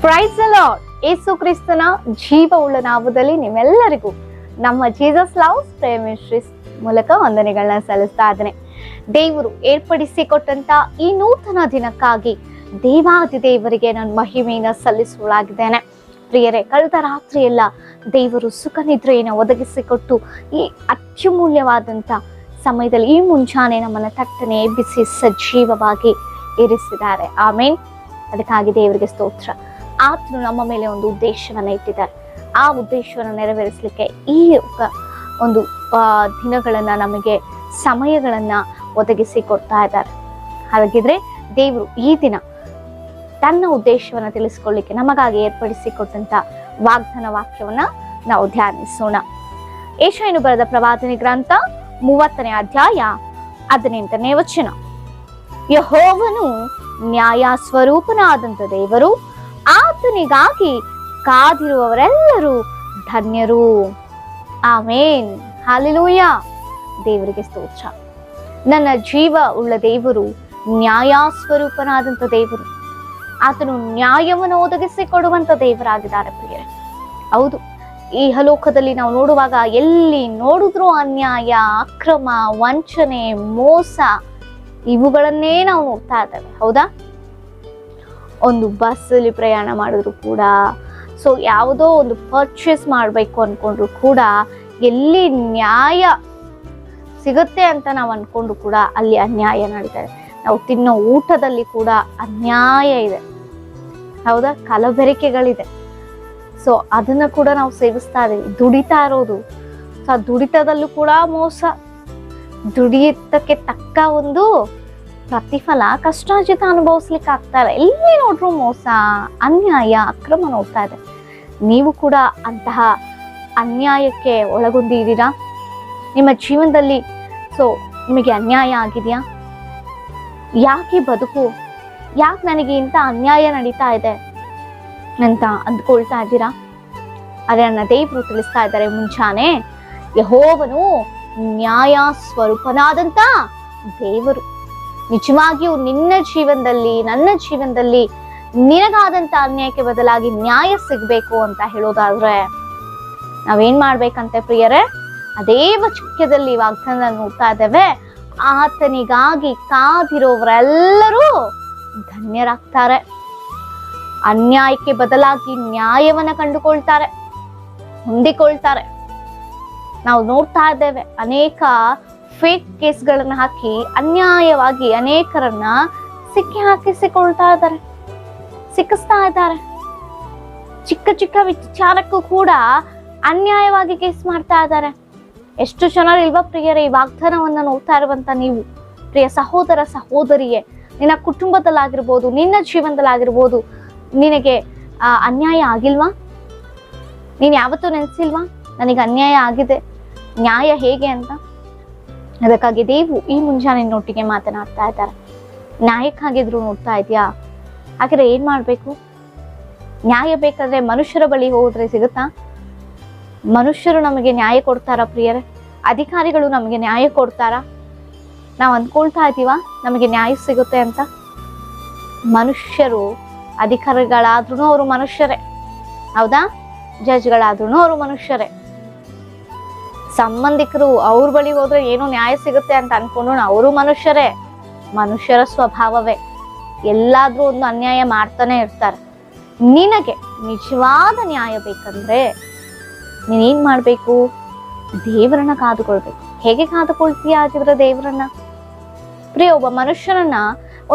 Price the lord. ಯೇಸು ಕ್ರಿಸ್ತನ ಜೀವವುಳ್ಳ ನಾಮದಲ್ಲಿ ನಿಮ್ಮೆಲ್ಲರಿಗೂ ನಮ್ಮ ಜೀಸಸ್ ಲವ್ಸ್ ಪ್ರೇಯರ್ ಮಿನಿಸ್ಟ್ರೀಸ್ ಮೂಲಕ ವಂದನೆಗಳನ್ನ ಸಲ್ಲಿಸ್ತಾ ಇದ್ದೇನೆ. ದೇವರು ಏರ್ಪಡಿಸಿಕೊಟ್ಟಂತ ಈ ನೂತನ ದಿನಕ್ಕಾಗಿ ದೇವಾದಿ ದೇವರಿಗೆ ನಾನು ಮಹಿಮೆಯನ್ನು ಸಲ್ಲಿಸುವಳಾಗಿದ್ದೇನೆ. ಪ್ರಿಯರೇ, ಕಳೆದ ರಾತ್ರಿ ಎಲ್ಲ ದೇವರು ಸುಖ ನಿದ್ರೆಯನ್ನು ಒದಗಿಸಿಕೊಟ್ಟು ಈ ಅತ್ಯಮೂಲ್ಯವಾದಂಥ ಸಮಯದಲ್ಲಿ ಈ ಮುಂಜಾನೆ ನಮ್ಮನ್ನು ತಟ್ಟನೆ ಎಬ್ಬಿಸಿ ಸಜೀವವಾಗಿ ಇರಿಸಿದ್ದಾರೆ. ಆಮೇನ್. ಅದಕ್ಕಾಗಿ ದೇವರಿಗೆ ಸ್ತೋತ್ರ. ಆತನು ನಮ್ಮ ಮೇಲೆ ಒಂದು ಉದ್ದೇಶವನ್ನು ಇಟ್ಟಿದ್ದಾರೆ. ಆ ಉದ್ದೇಶವನ್ನು ನೆರವೇರಿಸಲಿಕ್ಕೆ ಈ ಒಂದು ದಿನಗಳನ್ನ ನಮಗೆ ಸಮಯಗಳನ್ನ ಒದಗಿಸಿ ಕೊಡ್ತಾ ಇದ್ದಾರೆ. ಹಾಗಿದ್ರೆ ದೇವರು ಈ ದಿನ ತನ್ನ ಉದ್ದೇಶವನ್ನ ತಿಳಿಸ್ಕೊಳ್ಳಿಕ್ಕೆ ನಮಗಾಗಿ ಏರ್ಪಡಿಸಿಕೊಟ್ಟಂತ ವಾಗ್ದಾನ ವಾಕ್ಯವನ್ನ ನಾವು ಧ್ಯಾನಿಸೋಣ. ಯೆಶಾಯನು ಬರೆದ ಪ್ರವಾದನೆ ಗ್ರಂಥ 30ನೇ ಅಧ್ಯಾಯ 18ನೇ ವಚನ. ಯೆಹೋವನು ನ್ಯಾಯ ಸ್ವರೂಪನಾದಂತ ದೇವರು, ಆತನಿಗಾಗಿ ಕಾದಿರುವವರೆಲ್ಲರೂ ಧನ್ಯರು. ಆಮೇನ್. ಹಲ್ಲೆಲೂಯಾ. ದೇವರಿಗೆ ಸ್ತೋತ್ರ. ನನ್ನ ಜೀವ ಉಳ್ಳ ದೇವರು ನ್ಯಾಯ ಸ್ವರೂಪನಾದಂತ ದೇವರು. ಆತನು ನ್ಯಾಯವನ್ನು ಒದಗಿಸಿ ಕೊಡುವಂತ ದೇವರಾಗಿದ್ದಾರೆ. ಪ್ರಿಯರೇ, ಹೌದು, ಈ ಇಹಲೋಕದಲ್ಲಿ ನಾವು ನೋಡುವಾಗ ಎಲ್ಲಿ ನೋಡಿದ್ರೂ ಅನ್ಯಾಯ, ಅಕ್ರಮ, ವಂಚನೆ, ಮೋಸ ಇವುಗಳನ್ನೇ ನಾವು ನೋಡ್ತಾ ಇದ್ದೇವೆ. ಹೌದಾ? ಒಂದು ಬಸ್ಸಲ್ಲಿ ಪ್ರಯಾಣ ಮಾಡಿದ್ರು ಕೂಡ, ಸೊ ಯಾವುದೋ ಒಂದು ಪರ್ಚೇಸ್ ಮಾಡಬೇಕು ಅನ್ಕೊಂಡ್ರು ಕೂಡ ಎಲ್ಲಿ ನ್ಯಾಯ ಸಿಗುತ್ತೆ ಅಂತ ನಾವು ಅನ್ಕೊಂಡ್ರು ಕೂಡ ಅಲ್ಲಿ ಅನ್ಯಾಯ ನಡೀತಾ ಇದೆ. ನಾವು ತಿನ್ನೋ ಊಟದಲ್ಲಿ ಕೂಡ ಅನ್ಯಾಯ ಇದೆ. ಹೌದಾ? ಕಲಬೆರಕೆಗಳಿದೆ. ಸೊ ಅದನ್ನ ಕೂಡ ನಾವು ಸೇವಿಸ್ತಾ ಇದೀವಿ. ದುಡಿತಾ ಇರೋದು, ಸೊ ಆ ದುಡಿತದಲ್ಲೂ ಕೂಡ ಮೋಸ. ದುಡಿಯತಕ್ಕೆ ತಕ್ಕ ಒಂದು ಪ್ರತಿಫಲ ಕಷ್ಟಾರ್ಜಿತ ಅನುಭವಿಸ್ಲಿಕ್ಕೆ ಆಗ್ತಾ ಇಲ್ಲ. ಎಲ್ಲಿ ನೋಡ್ರು ಮೋಸ, ಅನ್ಯಾಯ, ಅಕ್ರಮ ನೋಡ್ತಾ ಇದೆ. ನೀವು ಕೂಡ ಅಂತಹ ಅನ್ಯಾಯಕ್ಕೆ ಒಳಗೊಂಡಿದ್ದೀರಾ? ನಿಮ್ಮ ಜೀವನದಲ್ಲಿ ಸೊ ನಿಮಗೆ ಅನ್ಯಾಯ ಆಗಿದೆಯಾ? ಯಾಕೆ ಬದುಕು, ಯಾಕೆ ನನಗೆ ಇಂಥ ಅನ್ಯಾಯ ನಡೀತಾ ಇದೆ ಅಂತ ಅಂದ್ಕೊಳ್ತಾ ಇದ್ದೀರಾ? ಅದೇ ನನ್ನ ದೇವರು ತಿಳಿಸ್ತಾ ಇದ್ದಾರೆ ಮುಂಚಾನೆ, ಯೆಹೋವನು ನ್ಯಾಯ ಸ್ವರೂಪನಾದಂತ ದೇವರು. ನಿಜವಾಗಿಯೂ ನಿನ್ನ ಜೀವನದಲ್ಲಿ, ನನ್ನ ಜೀವನದಲ್ಲಿ ನಿನಗಾದಂತ ಅನ್ಯಾಯಕ್ಕೆ ಬದಲಾಗಿ ನ್ಯಾಯ ಸಿಗ್ಬೇಕು ಅಂತ ಹೇಳೋದಾದ್ರೆ ನಾವೇನ್ ಮಾಡ್ಬೇಕಂತೆ ಪ್ರಿಯರೇ? ಅದೇ ವಾಕ್ಯದಲ್ಲಿ ವಾಗ್ದಾನ ನೋಡ್ತಾ ಇದ್ದೇವೆ. ಆತನಿಗಾಗಿ ಕಾದಿರೋವರೆಲ್ಲರೂ ಧನ್ಯರಾಗ್ತಾರೆ. ಅನ್ಯಾಯಕ್ಕೆ ಬದಲಾಗಿ ನ್ಯಾಯವನ್ನ ಕಂಡುಕೊಳ್ತಾರೆ, ಹೊಂದಿಕೊಳ್ತಾರೆ. ನಾವು ನೋಡ್ತಾ ಇದ್ದೇವೆ ಅನೇಕ ಫೇಕ್ ಕೇಸ್ಗಳನ್ನ ಹಾಕಿ ಅನ್ಯಾಯವಾಗಿ ಅನೇಕರನ್ನ ಸಿಕ್ಕಿಸ್ತಾ ಇದ್ದಾರೆ. ಚಿಕ್ಕ ಚಿಕ್ಕ ವಿಚಾರಕ್ಕೂ ಕೂಡ ಅನ್ಯಾಯವಾಗಿ ಕೇಸ್ ಮಾಡ್ತಾ ಇದ್ದಾರೆ. ಎಷ್ಟು ಜನರು ಇಲ್ವಾ ಪ್ರಿಯರೇ? ಈ ವಾಗ್ದಾನವನ್ನ ನೋಡ್ತಾ ಇರುವಂತ ನೀವು ಪ್ರಿಯ ಸಹೋದರ ಸಹೋದರಿಯೇ, ನಿನ್ನ ಕುಟುಂಬದಲ್ಲಾಗಿರ್ಬೋದು, ನಿನ್ನ ಜೀವನದಲ್ಲಾಗಿರ್ಬೋದು, ನಿನಗೆ ಅನ್ಯಾಯ ಆಗಿಲ್ವಾ? ನೀನ್ ಯಾವತ್ತೂ ನೆನೆಸಿಲ್ವಾ ನನಗೆ ಅನ್ಯಾಯ ಆಗಿದೆ, ನ್ಯಾಯ ಹೇಗೆ ಅಂತ? ಅದಕ್ಕಾಗಿ ದೇವರು ಈ ಮುಂಜಾನೆ ನೊಟ್ಟಿಗೆ ಮಾತನಾಡ್ತಾ ಇದ್ದಾರೆ. ನ್ಯಾಯಕ್ಕಾಗಿದ್ರು ನೋಡ್ತಾ ಇದೆಯಾ? ಹಾಗಾದ್ರೆ ಏನ್ ಮಾಡ್ಬೇಕು? ನ್ಯಾಯ ಬೇಕಾದ್ರೆ ಮನುಷ್ಯರ ಬಳಿ ಹೋದ್ರೆ ಸಿಗುತ್ತಾ? ಮನುಷ್ಯರು ನಮಗೆ ನ್ಯಾಯ ಕೊಡ್ತಾರ ಪ್ರಿಯರೇ? ಅಧಿಕಾರಿಗಳು ನಮಗೆ ನ್ಯಾಯ ಕೊಡ್ತಾರ? ನಾವು ಅಂದ್ಕೊಳ್ತಾ ಇದೀವ ನಮಗೆ ನ್ಯಾಯ ಸಿಗುತ್ತೆ ಅಂತ? ಮನುಷ್ಯರು ಅಧಿಕಾರಿಗಳಾದ್ರೂ ಅವರು ಮನುಷ್ಯರೇ. ಹೌದಾ? ಜಡ್ಜ್ಗಳಾದ್ರೂ ಅವರು ಮನುಷ್ಯರೇ. ಸಂಬಂಧಿಕರು ಅವ್ರ ಬಳಿ ಹೋದ್ರೆ ಏನೋ ನ್ಯಾಯ ಸಿಗುತ್ತೆ ಅಂತ ಅನ್ಕೊಂಡು ಅವರು ಮನುಷ್ಯರೇ. ಮನುಷ್ಯರ ಸ್ವಭಾವವೇ, ಎಲ್ಲಾದ್ರೂ ಒಂದು ಅನ್ಯಾಯ ಮಾಡ್ತಾನೆ ಇರ್ತಾರೆ. ನಿನಗೆ ನಿಜವಾದ ನ್ಯಾಯ ಬೇಕಂದ್ರೆ ನೀನೇನ್ ಮಾಡ್ಬೇಕು? ದೇವರನ್ನ ಕಾದುಕೊಳ್ಬೇಕು. ಹೇಗೆ ಕಾದುಕೊಳ್ತೀಯ ಆಗಿದ್ರೆ ದೇವರನ್ನ? ಪ್ರಿಯ, ಒಬ್ಬ ಮನುಷ್ಯನನ್ನ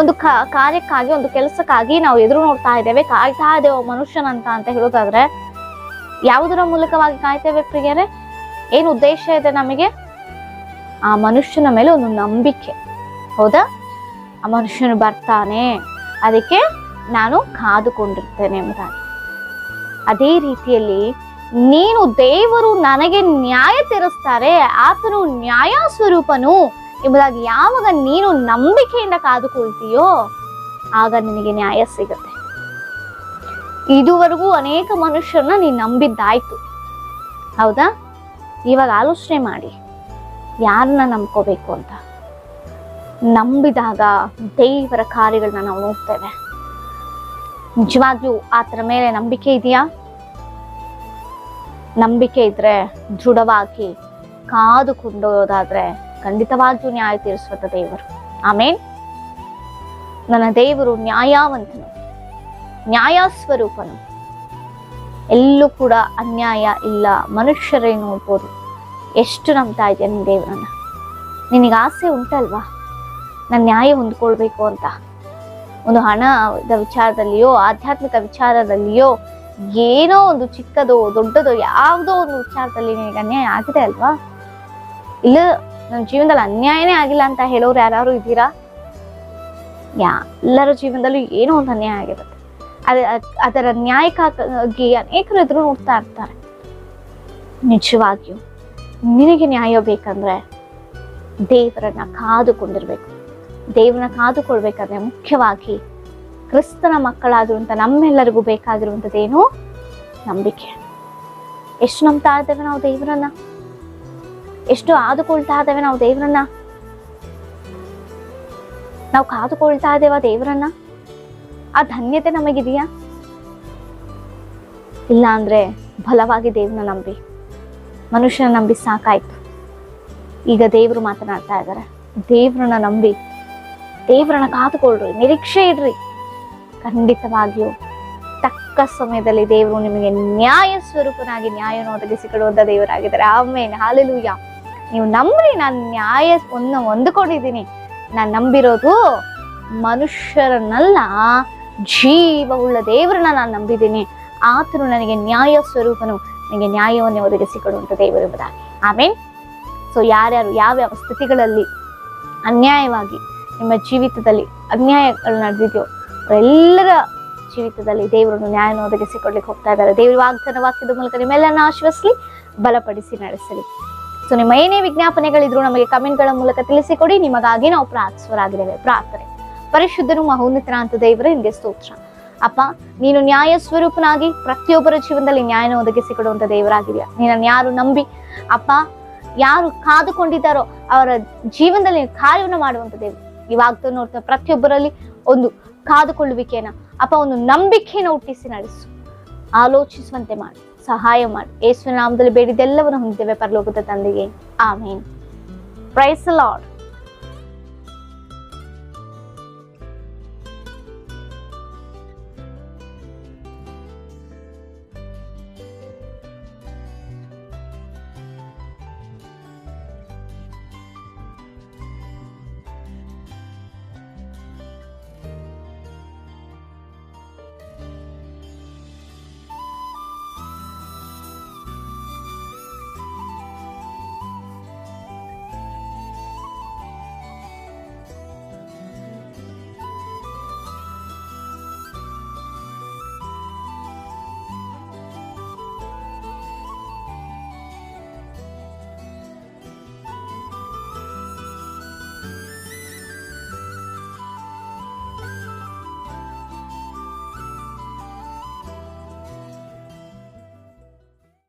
ಒಂದು ಕಾರ್ಯಕ್ಕಾಗಿ, ಒಂದು ಕೆಲಸಕ್ಕಾಗಿ ನಾವು ಎದುರು ನೋಡ್ತಾ ಇದ್ದೇವೆ, ಕಾಯ್ತಾ ಇದ್ದೇವೆ ಮನುಷ್ಯನಂತ ಅಂತ ಹೇಳೋದಾದ್ರೆ ಯಾವುದರ ಮೂಲಕವಾಗಿ ಕಾಯ್ತೇವೆ ಪ್ರಿಯರೇ? ಏನು ಉದ್ದೇಶ ಇದೆ ನಮಗೆ? ಆ ಮನುಷ್ಯನ ಮೇಲೆ ಒಂದು ನಂಬಿಕೆ. ಹೌದಾ? ಆ ಮನುಷ್ಯನು ಬರ್ತಾನೆ, ಅದಕ್ಕೆ ನಾನು ಕಾದುಕೊಂಡಿರ್ತೇನೆ ಎಂಬುದಾಗಿ. ಅದೇ ರೀತಿಯಲ್ಲಿ ನೀನು ದೇವರು ನನಗೆ ನ್ಯಾಯ ತೀರಿಸ್ತಾರೆ, ಆತನು ನ್ಯಾಯ ಸ್ವರೂಪನು ಎಂಬುದಾಗಿ ಯಾವಾಗ ನೀನು ನಂಬಿಕೆಯಿಂದ ಕಾದುಕೊಳ್ತೀಯೋ ಆಗ ನಿನಗೆ ನ್ಯಾಯ ಸಿಗುತ್ತೆ. ಇದುವರೆಗೂ ಅನೇಕ ಮನುಷ್ಯರನ್ನ ನೀನು ನಂಬಿದ್ದಾಯ್ತು. ಹೌದಾ? ಇವಾಗ ಆಲೋಚನೆ ಮಾಡಿ ಯಾರನ್ನ ನಂಬ್ಕೋಬೇಕು ಅಂತ. ನಂಬಿದಾಗ ದೇವರ ಕಾರ್ಯಗಳನ್ನ ನಾವು ನೋಡ್ತೇವೆ. ನಿಜವಾಗ್ಲೂ ಆತನ ಮೇಲೆ ನಂಬಿಕೆ ಇದೆಯಾ? ನಂಬಿಕೆ ಇದ್ರೆ ದೃಢವಾಗಿ ಕಾದುಕೊಂಡೋದಾದ್ರೆ ಖಂಡಿತವಾಗಿಯೂ ನ್ಯಾಯ ತೀರಿಸುವಂತ ದೇವರು. ಆಮೇನ್. ನನ್ನ ದೇವರು ನ್ಯಾಯವಂತನು, ನ್ಯಾಯ ಸ್ವರೂಪನು. ಎಲ್ಲೂ ಕೂಡ ಅನ್ಯಾಯ ಇಲ್ಲ. ಮನುಷ್ಯರೇ ನೋಡ್ಬೋದು. ಎಷ್ಟು ನಂಬ್ತಾ ಇದೆಯಾ ನಿನ್ ದೇವರನ್ನ? ನಿನಗೆ ಆಸೆ ಉಂಟಲ್ವಾ ನಾನು ನ್ಯಾಯ ಹೊಂದ್ಕೊಳ್ಬೇಕು ಅಂತ? ಒಂದು ಹಣದ ವಿಚಾರದಲ್ಲಿಯೋ ಆಧ್ಯಾತ್ಮಿಕ ವಿಚಾರದಲ್ಲಿಯೋ ಏನೋ ಒಂದು ಚಿಕ್ಕದೋ ದೊಡ್ಡದೋ ಯಾವುದೋ ಒಂದು ವಿಚಾರದಲ್ಲಿ ನಿನಗೆ ಅನ್ಯಾಯ ಆಗಿದೆ ಅಲ್ವಾ? ಇಲ್ಲ ನನ್ನ ಜೀವನದಲ್ಲಿ ಅನ್ಯಾಯನೇ ಆಗಿಲ್ಲ ಅಂತ ಹೇಳೋರು ಯಾರು ಇದ್ದೀರಾ? ಎಲ್ಲರ ಜೀವನದಲ್ಲೂ ಏನೋ ಒಂದು ಅನ್ಯಾಯ ಆಗಿರುತ್ತೆ. ಅದರ ನ್ಯಾಯಕ್ಕಾಗಿ ಅನೇಕರು ಎದುರು ನೋಡ್ತಾ ಇರ್ತಾರೆ. ನಿಜವಾಗಿಯೂ ನಿನಗೆ ನ್ಯಾಯ ಬೇಕಂದ್ರೆ ದೇವರನ್ನ ಕಾದುಕೊಂಡಿರ್ಬೇಕು. ದೇವರನ್ನ ಕಾದುಕೊಳ್ಬೇಕಂದ್ರೆ ಮುಖ್ಯವಾಗಿ ಕ್ರಿಸ್ತನ ಮಕ್ಕಳಾಗಿರುವಂತ ನಮ್ಮೆಲ್ಲರಿಗೂ ಬೇಕಾಗಿರುವಂಥದ್ದೇನು? ನಂಬಿಕೆ. ಎಷ್ಟು ನಂಬ್ತಾ ಇದ್ದೇವೆ ನಾವು ದೇವರನ್ನ? ಎಷ್ಟು ಆದುಕೊಳ್ತಾ ಇದ್ದೇವೆ ನಾವು ದೇವರನ್ನ? ನಾವು ಕಾದುಕೊಳ್ತಾ ಇದ್ದೇವ ದೇವರನ್ನ? ಆ ಧನ್ಯತೆ ನಮಗಿದೆಯಾ? ಇಲ್ಲ ಅಂದ್ರೆ ಬಲವಾಗಿ ದೇವ್ರನ್ನ ನಂಬಿ, ಮನುಷ್ಯನ ನಂಬಿ ಸಾಕಾಯ್ತು. ಈಗ ದೇವರು ಮಾತನಾಡ್ತಾ ಇದ್ದಾರೆ, ದೇವ್ರನ್ನ ನಂಬಿ ದೇವ್ರನ್ನ ಕಾದುಕೊಳ್ರಿ, ನಿರೀಕ್ಷೆ ಇಡ್ರಿ. ಖಂಡಿತವಾಗಿಯೂ ತಕ್ಕ ಸಮಯದಲ್ಲಿ ದೇವರು ನಿಮಗೆ ನ್ಯಾಯ ಸ್ವರೂಪನಾಗಿ ನ್ಯಾಯವನ್ನು ಒದಗಿಸಿಕೊಡುವಂತ ದೇವರಾಗಿದ್ದಾರೆ. ಆಮೇನ್, ಹಾಲೆಲೂಯಾ. ನೀವು ನಂಬ್ರಿ, ನಾನು ನ್ಯಾಯವನ್ನು ಹೊಂದಿಕೊಂಡಿದ್ದೀನಿ. ನಾನು ನಂಬಿರೋದು ಮನುಷ್ಯರನ್ನಲ್ಲ, ಜೀವವುಳ್ಳ ದೇವರನ್ನ ನಾನು ನಂಬಿದ್ದೀನಿ. ಆತನು ನನಗೆ ನ್ಯಾಯ ಸ್ವರೂಪನು, ನನಗೆ ನ್ಯಾಯವನ್ನು ಒದಗಿಸಿಕೊಡುವಂತ ದೇವರು ಎಂಬುದಾಗಿ. ಆಮೇನ್. ಸೊ ಯಾರ್ಯಾರು ಯಾವ್ಯಾವ ಸ್ಥಿತಿಗಳಲ್ಲಿ ಅನ್ಯಾಯವಾಗಿ ನಿಮ್ಮ ಜೀವಿತದಲ್ಲಿ ಅನ್ಯಾಯಗಳು ನಡೆದಿದೆಯೋ ಅವರೆಲ್ಲರ ಜೀವಿತದಲ್ಲಿ ದೇವರನ್ನು ನ್ಯಾಯವನ್ನು ಒದಗಿಸಿಕೊಡ್ಲಿಕ್ಕೆ ಹೋಗ್ತಾ ಇದ್ದಾರೆ. ದೇವರ ವಾಕ್ಯದ ಮೂಲಕ ನಿಮ್ಮೆಲ್ಲರನ್ನ ಆಶ್ವಸಿಸಲಿ, ಬಲಪಡಿಸಿ ನಡೆಸಲಿ. ಸೊ ನಿಮ್ಮ ಏನೇ ವಿಜ್ಞಾಪನೆಗಳಿದ್ರು ನಮಗೆ ಕಮೆಂಟ್ಗಳ ಮೂಲಕ ತಿಳಿಸಿಕೊಡಿ. ನಿಮಗಾಗಿ ನಾವು ಪ್ರಾರ್ಥಿಸುವರಾಗಿದ್ದೇವೆ. ಪ್ರಾರ್ಥನೆ. ಪರಿಶುದ್ಧನು ಮಹೋನ್ನತನಾದ ದೇವರೇ, ನಿಮಗೆ ಸ್ತೋತ್ರ. ಅಪ್ಪ, ನೀನು ನ್ಯಾಯ ಸ್ವರೂಪನಾಗಿ ಪ್ರತಿಯೊಬ್ಬರ ಜೀವನದಲ್ಲಿ ನ್ಯಾಯನ ಒದಗಿಸಿಕೊಡುವಂತ ದೇವರಾಗಿದೆಯಾ. ನೀನನ್ನು ಯಾರು ನಂಬಿ ಅಪ್ಪ, ಯಾರು ಕಾದುಕೊಂಡಿದ್ದಾರೋ ಅವರ ಜೀವನದಲ್ಲಿ ಕಾರ್ಯವನ್ನು ಮಾಡುವಂತ ದೇವರು. ಇವಾಗ ನೋಡ್ತಾ ಪ್ರತಿಯೊಬ್ಬರಲ್ಲಿ ಒಂದು ಕಾದುಕೊಳ್ಳುವಿಕೆಯನ್ನ ಅಪ್ಪ, ಒಂದು ನಂಬಿಕೆಯನ್ನು ಹುಟ್ಟಿಸಿ ನಡೆಸು, ಆಲೋಚಿಸುವಂತೆ ಮಾಡಿ, ಸಹಾಯ ಮಾಡಿ. ಯೇಸುವಿನ ನಾಮದಲ್ಲಿ ಬೇಡಿದೆಲ್ಲವನ್ನು ಹೊಂದಿದ್ದೇವೆ ಪರಲೋಕದ ತಂದೆಗೆ. ಆಮೇನ್. Praise the lord.